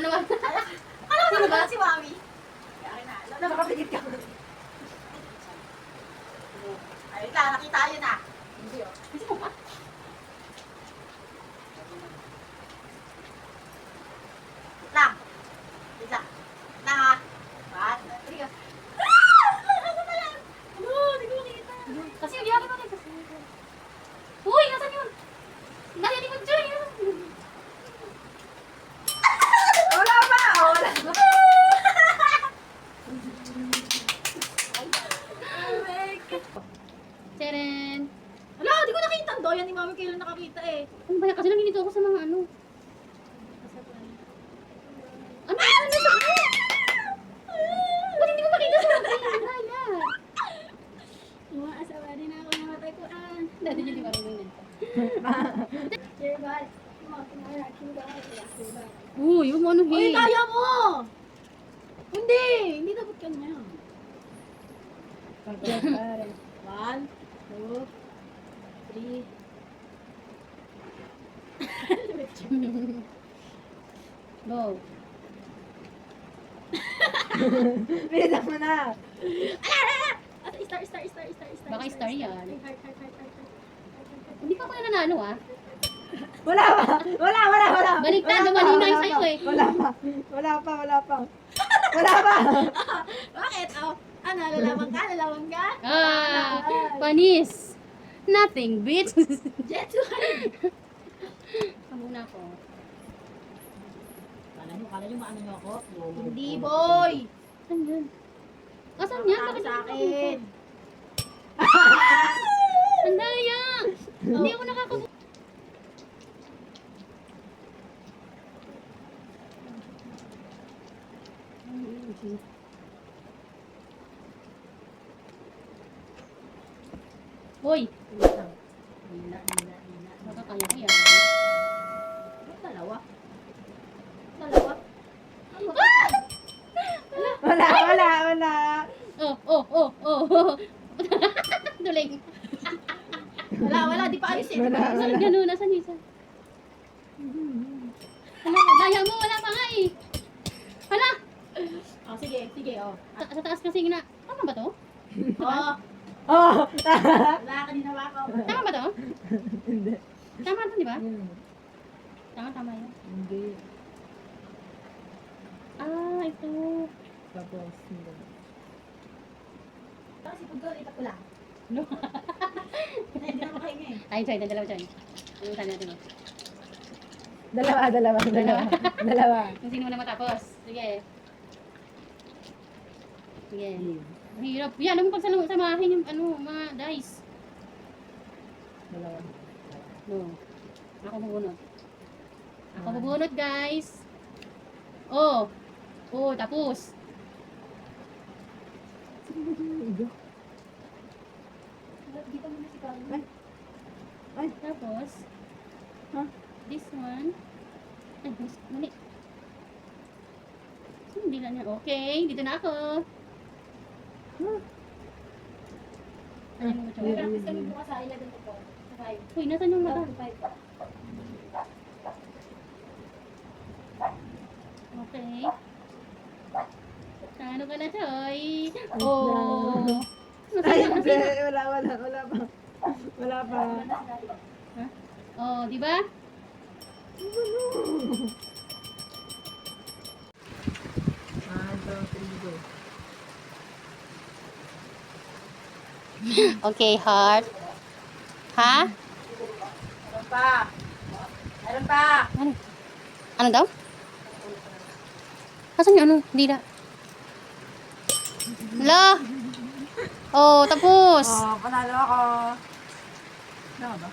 naman. Sino ba? Si Mami. Kaya na. Nakapigit ka. Ay, lang. Nakita yun ah. Hindi oh. Kasi mo pa. Lang. Isa. Lang ah. What? Sige. Ano ba yan? Ano? Hindi ko makita. Kasi yung yari ko kasi. Uy, nasan yun? Narinig ko dyan yun. Wala pa. Oh, wala pa. Teren. Wala, di ko nakita ang doyan ni Mami kailan nakakita eh. Ano ba yan? Kasi lang ginito ako sa mga ano. Ano? Ano sa ba't hindi ko makita sa mga Lala? Umaasawa din ako ng matay ko ah. Dati niya di marunong nito. Dear God, Uy, yung ano Uy, kaya mo! Hindi! Hindi dapat kanya. One, two, three. Go. Bilisan mo na! Star. Baka star yan. Heart. Hindi pa ako nanalo ah. Wala pa! Wala! Baliktad, malinaw yung sa'yo eh. Wala pa! Bakit? Oh, ano, lalawang ka? Ah, panis. Nothing, bitch. Jet Kamuna ko. Kala nyo maano nyo ako? Hindi, boy! Saan yan? Asan yan? Bakit Bakit sa hindi akin? Ang daya! Hindi ako nakakabuo. Hoy! Nina. Baka kaya ko yan. Dalawa. Wala. Oh. Duling. Wala, di pa ayos eh. Saan ganun? Nasaan yung isa? Hala, daya mo. Wala pa nga eh. Hala! Oh, sige, oh. Sa taas kasi na. Tama ba to? Oh! Wala, kanina ba ako? Tama ba to? Hindi. Tama to, di ba? Tama yun. Hindi. Ah, ito. Tapos, hindi. Tapos ipag-gol, itak ko lang. No. Hindi na makahinga eh. Ay, Joy, dalawa Joy. Ano saan natin mo? Dalawa. Kung sino na matapos. Sige. Mahirap. Yan, alam mo pag samahin yung mga dice. Dalawa. No. Ako bubunot. Ako bubunot, guys. Oh, tapos. Dito mo na si Carmen. Ay. Tapos, Huh? this one. Ay, mali. Hindi lang niya. Okay, dito na ako. Ano mo, Joy? Practice kami bukas sa 11 to 4. Sa 5. Uy, nasan yung mata? Okay. Ano ka na, Joy? Oh. Ay, Nasaan hindi. na? Wala pa. Oh, di ba? Okay, heart. Ha? Meron pa. Ano daw? Asan yung ano? Hindi na. Hala! Oh, tapos. Oh, panalo ako. Ano ba?